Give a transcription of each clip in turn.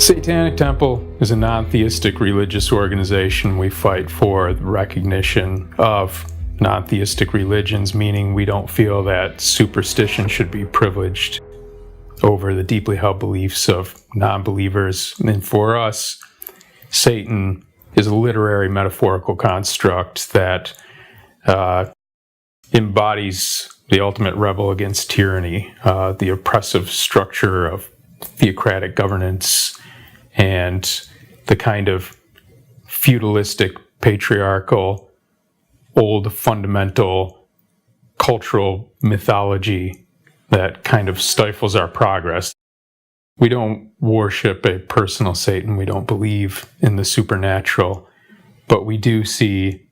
Satanic Temple is a non-theistic religious organization. We fight for the recognition of non-theistic religions, meaning we don't feel that superstition should be privileged over the deeply held beliefs of non-believers. And for us, Satan is a literary metaphorical construct that embodies the ultimate rebel against tyranny, the oppressive structure of theocratic governance, and the kind of feudalistic, patriarchal, old fundamental cultural mythology that kind of stifles our progress. We don't worship a personal Satan. We don't believe in the supernatural, but we do see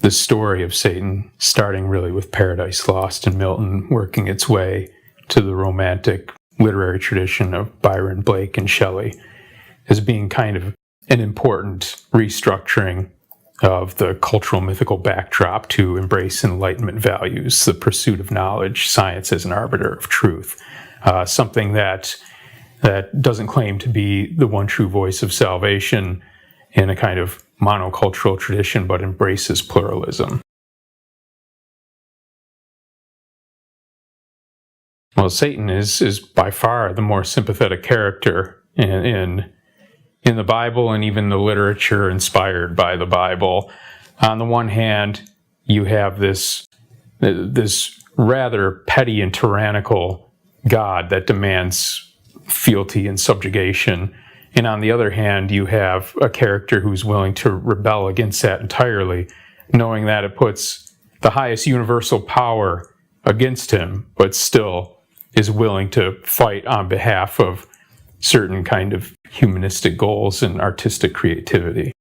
the story of Satan starting really with Paradise Lost and Milton, working its way to the romantic literary tradition of Byron, Blake, and Shelley, as being kind of an important restructuring of the cultural mythical backdrop to embrace Enlightenment values, the pursuit of knowledge, science as an arbiter of truth, something that doesn't claim to be the one true voice of salvation in a kind of monocultural tradition, but embraces pluralism. Well, Satan is by far the more sympathetic character in the Bible and even the literature inspired by the Bible. On the one hand, you have this rather petty and tyrannical God that demands fealty and subjugation. And on the other hand, you have a character who's willing to rebel against that entirely, knowing that it puts the highest universal power against him, but still is willing to fight on behalf of certain kind of humanistic goals and artistic creativity.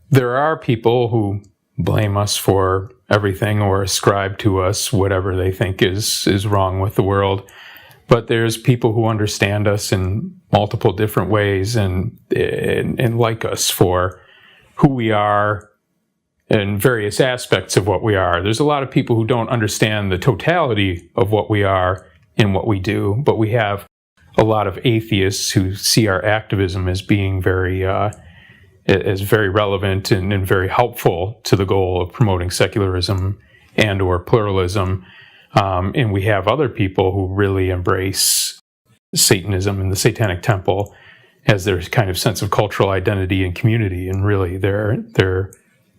There are people who blame us for everything or ascribe to us whatever they think is wrong with the world. But there's people who understand us in multiple different ways and like us for who we are and various aspects of what we are. There's a lot of people who don't understand the totality of what we are and what we do, but we have a lot of atheists who see our activism as being very relevant and very helpful to the goal of promoting secularism and or pluralism. And we have other people who really embrace Satanism and the Satanic Temple as their kind of sense of cultural identity and community, and really their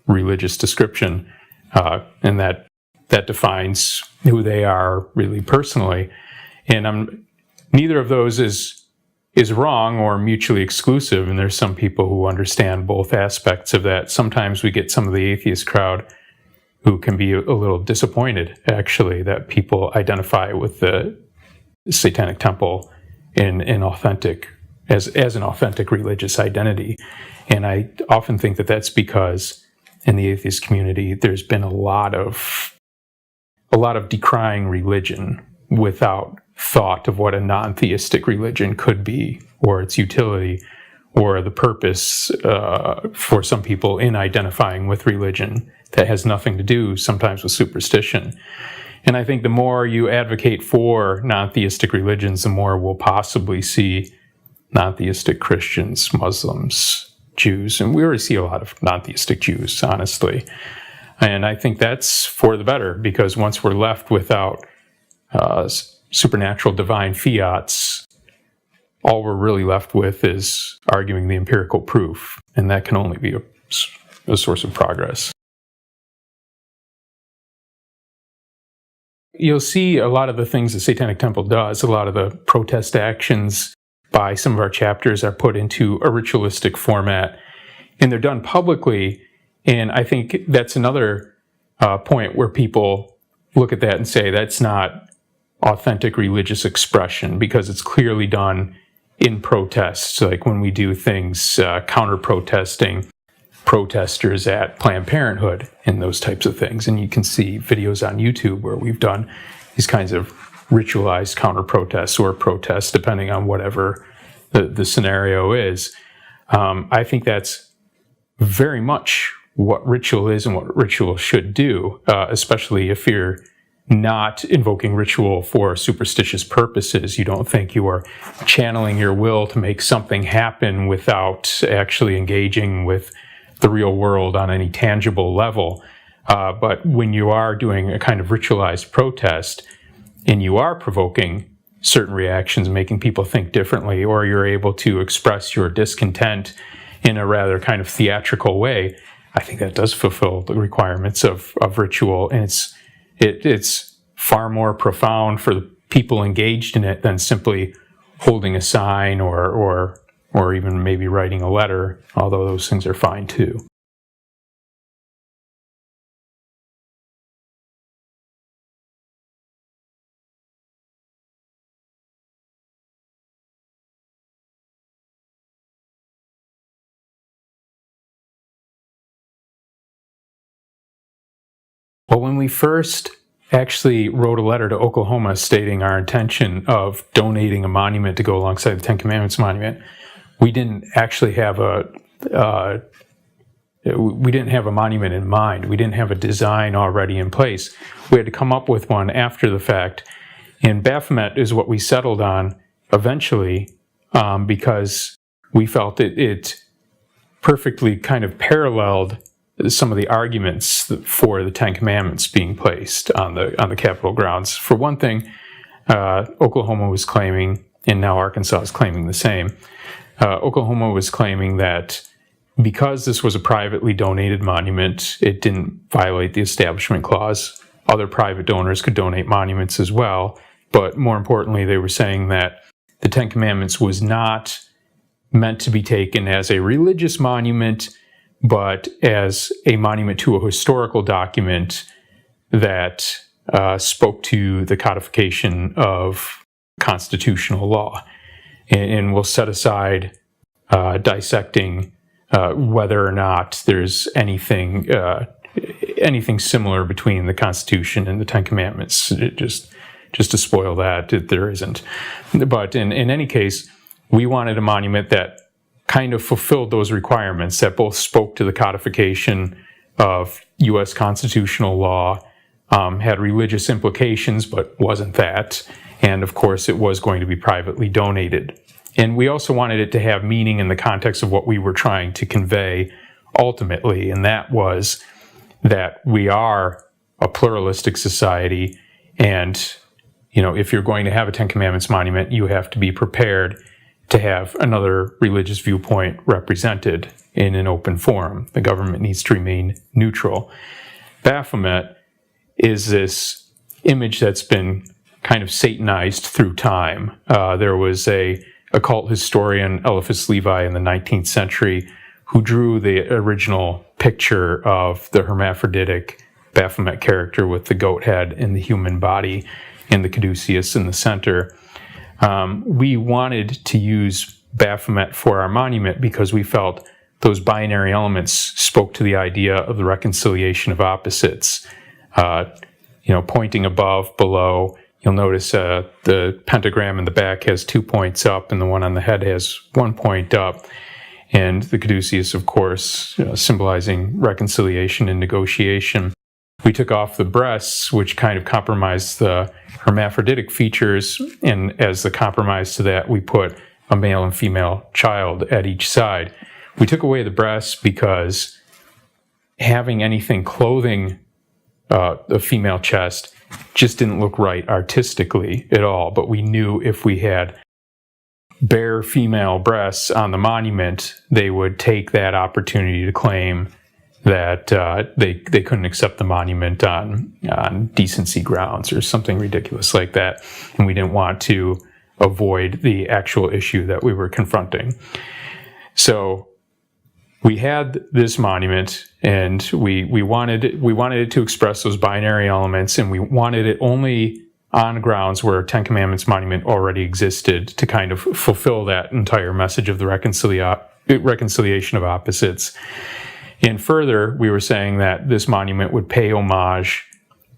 religious description, and that defines who they are really personally. And neither of those is wrong or mutually exclusive, and there's some people who understand both aspects of that. Sometimes we get some of the atheist crowd who can be a little disappointed, actually, that people identify with the Satanic Temple as an authentic religious identity. And I often think that that's because in the atheist community, there's been a lot of decrying religion without thought of what a non-theistic religion could be, or its utility, or the purpose for some people in identifying with religion that has nothing to do sometimes with superstition. And I think the more you advocate for non-theistic religions, the more we'll possibly see non-theistic Christians, Muslims, Jews, and we already see a lot of non-theistic Jews, honestly. And I think that's for the better, because once we're left without supernatural divine fiats, all we're really left with is arguing the empirical proof, and that can only be a source of progress. You'll see a lot of the things the Satanic Temple does, a lot of the protest actions by some of our chapters are put into a ritualistic format, and they're done publicly. And I think that's another point where people look at that and say that's not authentic religious expression, because it's clearly done in protests, like when we do things counter-protesting protesters at Planned Parenthood and those types of things. And you can see videos on YouTube where we've done these kinds of ritualized counter-protests or protests, depending on whatever the scenario is. I think that's very much what ritual is and what ritual should do, especially if you're not invoking ritual for superstitious purposes. You don't think you are channeling your will to make something happen without actually engaging with the real world on any tangible level. But when you are doing a kind of ritualized protest and you are provoking certain reactions, making people think differently, or you're able to express your discontent in a rather kind of theatrical way, I think that does fulfill the requirements of ritual. And it's far more profound for the people engaged in it than simply holding a sign or even maybe writing a letter, although those things are fine too. Well, when we first actually wrote a letter to Oklahoma stating our intention of donating a monument to go alongside the Ten Commandments monument, we didn't actually have a monument in mind. We didn't have a design already in place. We had to come up with one after the fact. And Baphomet is what we settled on eventually because we felt it perfectly kind of paralleled some of the arguments for the Ten Commandments being placed on the Capitol grounds. For one thing, Oklahoma was claiming, and now Arkansas is claiming the same. Oklahoma was claiming that because this was a privately donated monument, it didn't violate the Establishment Clause. Other private donors could donate monuments as well, but more importantly, they were saying that the Ten Commandments was not meant to be taken as a religious monument, but as a monument to a historical document that spoke to the codification of constitutional law. And we'll set aside dissecting whether or not there's anything similar between the Constitution and the Ten Commandments. Just to spoil that, there isn't. But in any case, we wanted a monument that kind of fulfilled those requirements, that both spoke to the codification of U.S. constitutional law, had religious implications, but wasn't that. And of course, it was going to be privately donated. And we also wanted it to have meaning in the context of what we were trying to convey ultimately, and that was that we are a pluralistic society, and if you're going to have a Ten Commandments monument, you have to be prepared to have another religious viewpoint represented in an open forum. The government needs to remain neutral. Baphomet is this image that's been kind of satanized through time. There was a occult historian, Eliphas Levi, in the 19th century who drew the original picture of the hermaphroditic Baphomet character with the goat head and the human body and the caduceus in the center. We wanted to use Baphomet for our monument because we felt those binary elements spoke to the idea of the reconciliation of opposites. Pointing above, below. You'll notice the pentagram in the back has 2 points up, and the one on the head has 1 point up. And the caduceus, of course, symbolizing reconciliation and negotiation. We took off the breasts, which kind of compromised the hermaphroditic features, and as the compromise to that, we put a male and female child at each side. We took away the breasts because having anything clothing the female chest just didn't look right artistically at all, but we knew if we had bare female breasts on the monument, they would take that opportunity to claim that they couldn't accept the monument on decency grounds or something ridiculous like that. And we didn't want to avoid the actual issue that we were confronting. So we had this monument, and we wanted it to express those binary elements, and we wanted it only on grounds where a Ten Commandments monument already existed to kind of fulfill that entire message of the reconciliation of opposites. And further, we were saying that this monument would pay homage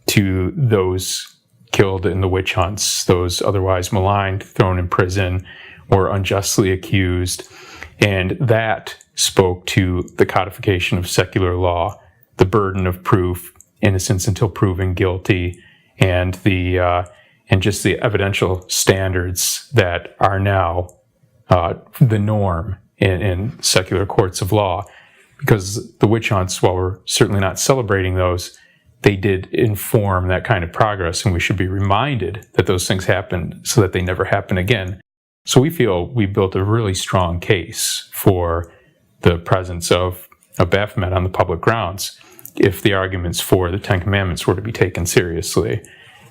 to those killed in the witch hunts, those otherwise maligned, thrown in prison, or unjustly accused. And that spoke to the codification of secular law, the burden of proof, innocence until proven guilty, and and just the evidential standards that are now the norm in secular courts of law. Because the witch hunts, while we're certainly not celebrating those, they did inform that kind of progress, and we should be reminded that those things happened so that they never happen again. So we feel we built a really strong case for the presence of Baphomet on the public grounds if the arguments for the Ten Commandments were to be taken seriously.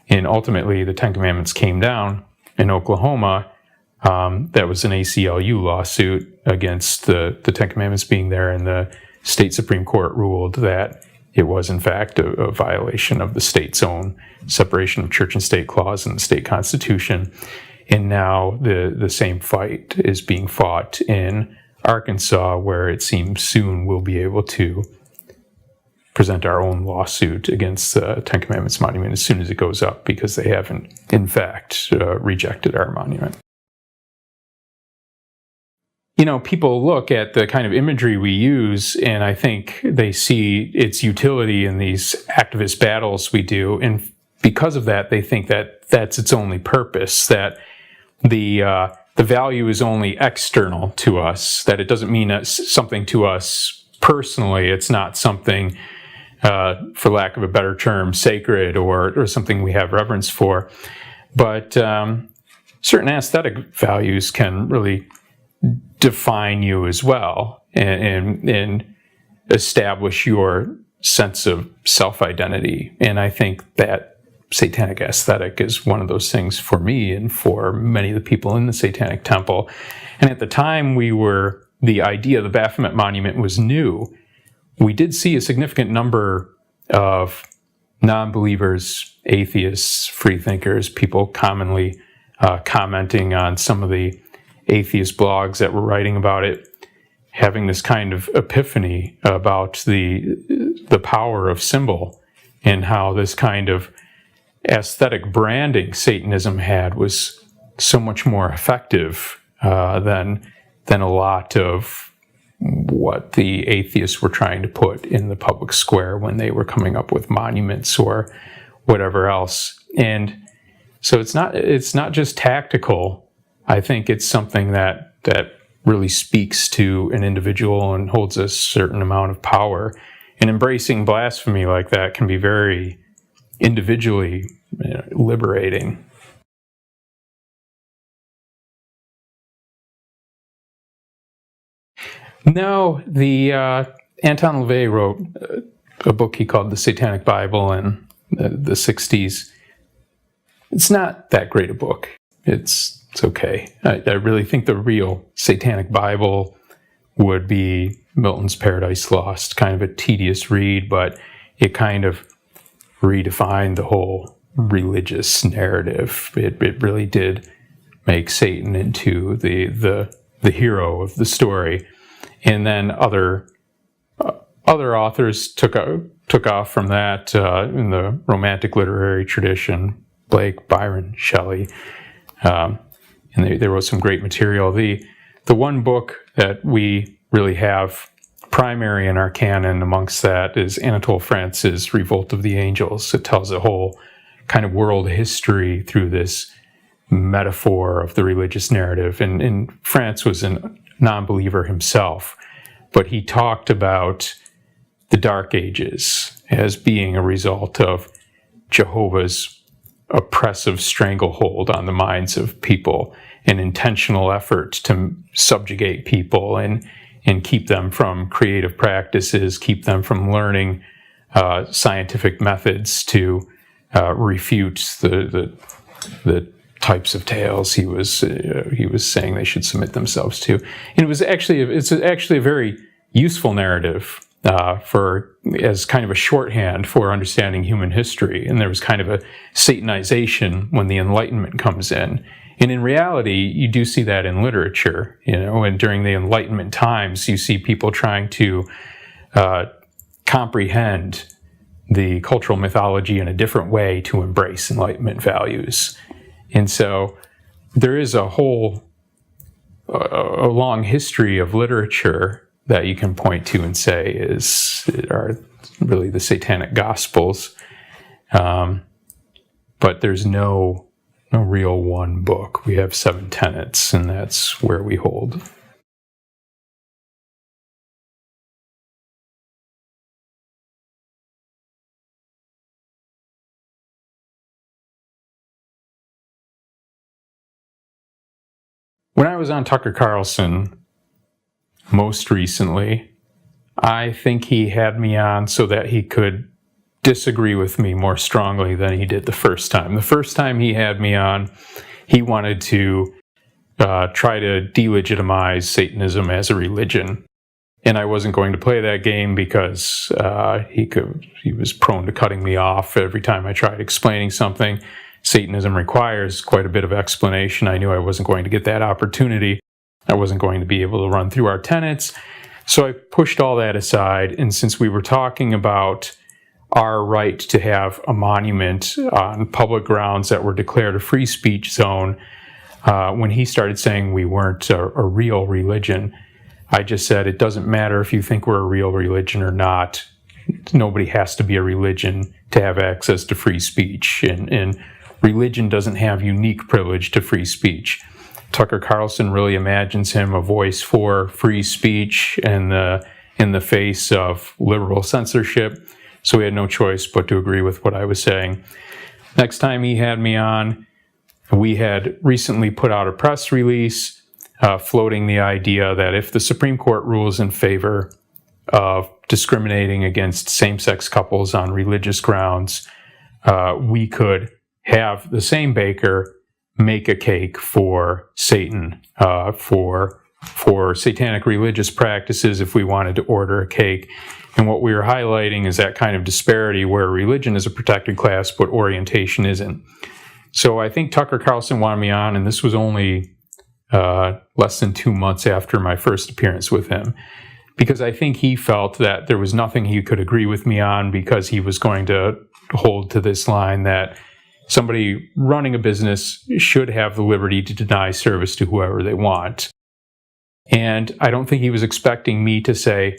And ultimately, the Ten Commandments came down in Oklahoma. That was an ACLU lawsuit against the Ten Commandments being there, and the state Supreme Court ruled that it was, in fact, a violation of the state's own separation of church and state clause in the state constitution. And now the same fight is being fought in Arkansas, where it seems soon we'll be able to present our own lawsuit against the Ten Commandments monument as soon as it goes up, because they haven't, in fact, rejected our monument. People look at the kind of imagery we use, and I think they see its utility in these activist battles we do, and because of that, they think that that's its only purpose, that the value is only external to us, that it doesn't mean something to us personally. It's not something, for lack of a better term, sacred or something we have reverence for. But certain aesthetic values can really define you as well and establish your sense of self-identity. And I think that satanic aesthetic is one of those things for me and for many of the people in the Satanic Temple. And at the time the idea of the Baphomet Monument was new, we did see a significant number of non-believers, atheists, freethinkers, people commonly commenting on some of the atheist blogs that were writing about it, having this kind of epiphany about the power of symbol and how this kind of aesthetic branding Satanism had was so much more effective than a lot of what the atheists were trying to put in the public square when they were coming up with monuments or whatever else. And so it's not just tactical. I think it's something that really speaks to an individual and holds a certain amount of power. And embracing blasphemy like that can be very individually liberating. No, the Anton LaVey wrote a book he called The Satanic Bible in the 60s. It's not that great a book. It's okay. I really think the real Satanic Bible would be Milton's Paradise Lost, kind of a tedious read, but it kind of redefined the whole religious narrative. It really did make Satan into the hero of the story. And then other authors took off from that in the Romantic literary tradition, Blake, Byron, Shelley, and they wrote some great material. The one book that we really have primary in our canon amongst that is Anatole France's Revolt of the Angels. It tells a whole kind of world history through this metaphor of the religious narrative. And France was a non-believer himself, but he talked about the Dark Ages as being a result of Jehovah's oppressive stranglehold on the minds of people, an intentional effort to subjugate people and keep them from creative practices, keep them from learning scientific methods to refute the types of tales he was saying they should submit themselves to. And it's actually a very useful narrative as kind of a shorthand for understanding human history. And there was kind of a Satanization when the Enlightenment comes in. And in reality, you do see that in literature, and during the Enlightenment times, you see people trying to comprehend the cultural mythology in a different way to embrace Enlightenment values. And so there is a long history of literature that you can point to and say are really the Satanic Gospels. but there's no real one book. We have 7 tenets, and that's where we hold. When I was on Tucker Carlson most recently, I think he had me on so that he could disagree with me more strongly than he did the first time. The first time he had me on, he wanted to try to delegitimize Satanism as a religion. And I wasn't going to play that game because he was prone to cutting me off every time I tried explaining something. Satanism requires quite a bit of explanation. I knew I wasn't going to get that opportunity. I wasn't going to be able to run through our tenets. So I pushed all that aside. And since we were talking about our right to have a monument on public grounds that were declared a free speech zone, when he started saying we weren't a real religion, I just said it doesn't matter if you think we're a real religion or not. Nobody has to be a religion to have access to free speech. And religion doesn't have unique privilege to free speech. Tucker Carlson really imagines him a voice for free speech in the face of liberal censorship. So we had no choice but to agree with what I was saying. Next time he had me on, we had recently put out a press release floating the idea that if the Supreme Court rules in favor of discriminating against same-sex couples on religious grounds, we could have the same baker make a cake for Satan, for satanic religious practices if we wanted to order a cake. And what we were highlighting is that kind of disparity where religion is a protected class, but orientation isn't. So I think Tucker Carlson wanted me on, and this was only less than 2 months after my first appearance with him, because I think he felt that there was nothing he could agree with me on because he was going to hold to this line that somebody running a business should have the liberty to deny service to whoever they want. And I don't think he was expecting me to say,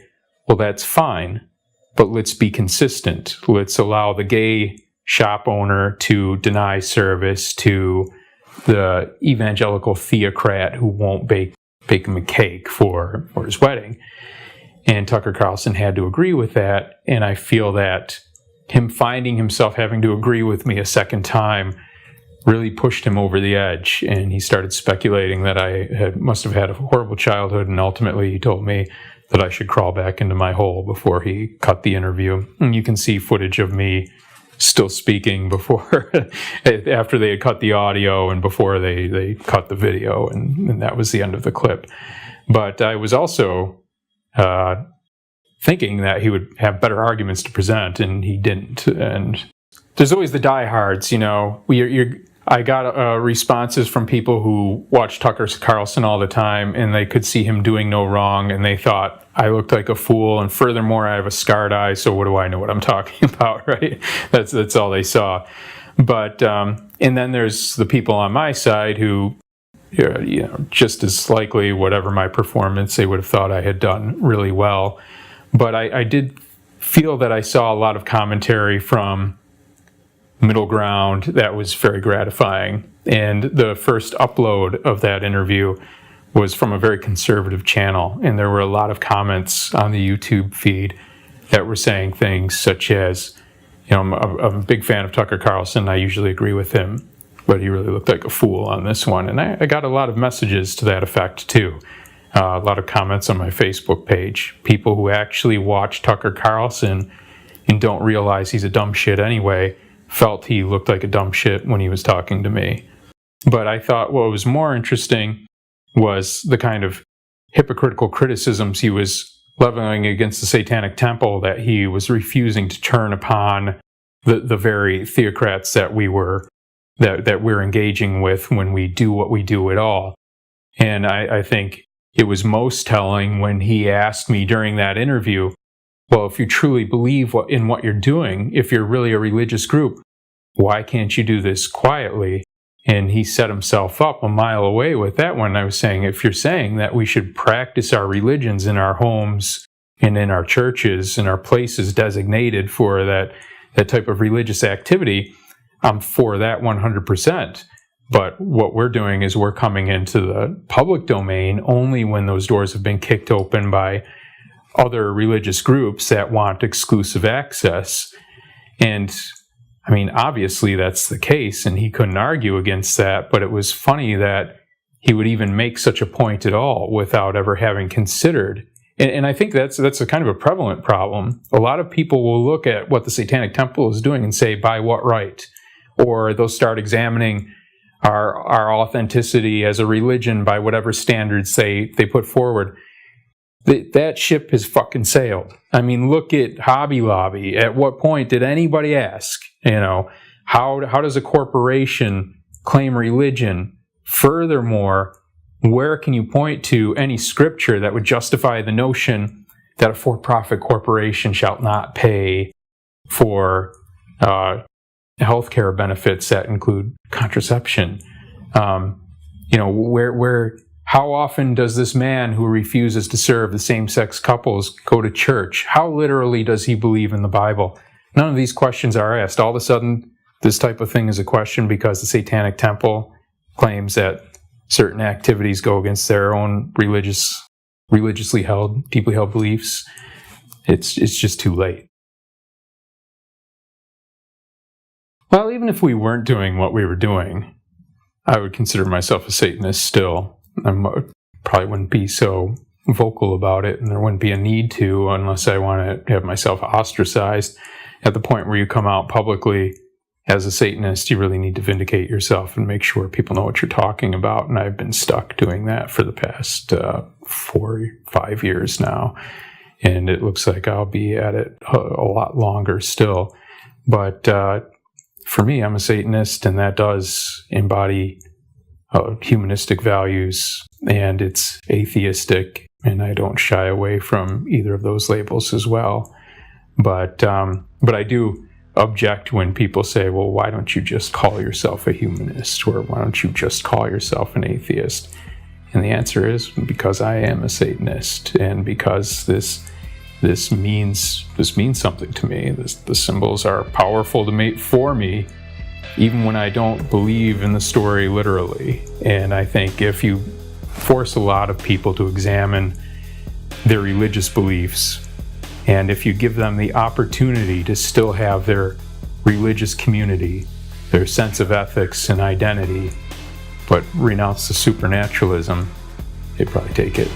well, that's fine, but let's be consistent. Let's allow the gay shop owner to deny service to the evangelical theocrat who won't bake him a cake for his wedding. And Tucker Carlson had to agree with that, and I feel that him finding himself having to agree with me a second time really pushed him over the edge, and he started speculating that I must have had a horrible childhood, and ultimately he told me that I should crawl back into my hole before he cut the interview. And you can see footage of me still speaking before, after they had cut the audio and before they cut the video, and that was the end of the clip. But I was also thinking that he would have better arguments to present, and he didn't. And there's always the diehards, you know. I got responses from people who watch Tucker Carlson all the time, and they could see him doing no wrong, and they thought I looked like a fool, and furthermore, I have a scarred eye, so what do I know what I'm talking about, right? That's all they saw. But, and then there's the people on my side who, you know, just as likely, whatever my performance, they would have thought I had done really well. But I did feel that I saw a lot of commentary from middle ground that was very gratifying. And the first upload of that interview was from a very conservative channel, and there were a lot of comments on the YouTube feed that were saying things such as, you know, I'm a big fan of Tucker Carlson. I usually agree with him, but he really looked like a fool on this one. And I got a lot of messages to that effect too. A lot of comments on my Facebook page. People who actually watch Tucker Carlson and don't realize he's a dumb shit anyway felt he looked like a dumb shit when he was talking to me. But I thought what was more interesting was the kind of hypocritical criticisms he was leveling against the Satanic Temple, that he was refusing to turn upon the very theocrats that we're engaging with when we do what we do at all. And I think it was most telling when he asked me during that interview, well, if you truly believe in what you're doing, if you're really a religious group, why can't you do this quietly? And he set himself up a mile away with that one. I was saying, if you're saying that we should practice our religions in our homes and in our churches and our places designated for that type of religious activity, I'm for that 100%. But what we're doing is we're coming into the public domain only when those doors have been kicked open by other religious groups that want exclusive access. And I mean, obviously that's the case, and he couldn't argue against that, but it was funny that he would even make such a point at all without ever having considered. And I think that's a kind of a prevalent problem. A lot of people will look at what the Satanic Temple is doing and say, by what right? Or they'll start examining our authenticity as a religion by whatever standards they put forward. That ship has fucking sailed. I mean, look at Hobby Lobby. At what point did anybody ask, how does a corporation claim religion? Furthermore, where can you point to any scripture that would justify the notion that a for-profit corporation shall not pay for healthcare benefits that include contraception? How often does this man who refuses to serve the same-sex couples go to church? How literally does he believe in the Bible? None of these questions are asked. All of a sudden, this type of thing is a question because the Satanic Temple claims that certain activities go against their own religiously held, deeply held beliefs. It's just too late. Well, even if we weren't doing what we were doing, I would consider myself a Satanist still. I probably wouldn't be so vocal about it, and there wouldn't be a need to unless I want to have myself ostracized. At the point where you come out publicly as a Satanist, you really need to vindicate yourself and make sure people know what you're talking about, and I've been stuck doing that for the past 4-5 years now, and it looks like I'll be at it a lot longer still. But for me, I'm a Satanist, and that does embody humanistic values, and it's atheistic, and I don't shy away from either of those labels as well. But I do object when people say, well, why don't you just call yourself a humanist, or why don't you just call yourself an atheist? And the answer is because I am a Satanist, and because this means something to me. The symbols are powerful for me, even when I don't believe in the story literally. And I think if you force a lot of people to examine their religious beliefs, and if you give them the opportunity to still have their religious community, their sense of ethics and identity, but renounce the supernaturalism, they'd probably take it.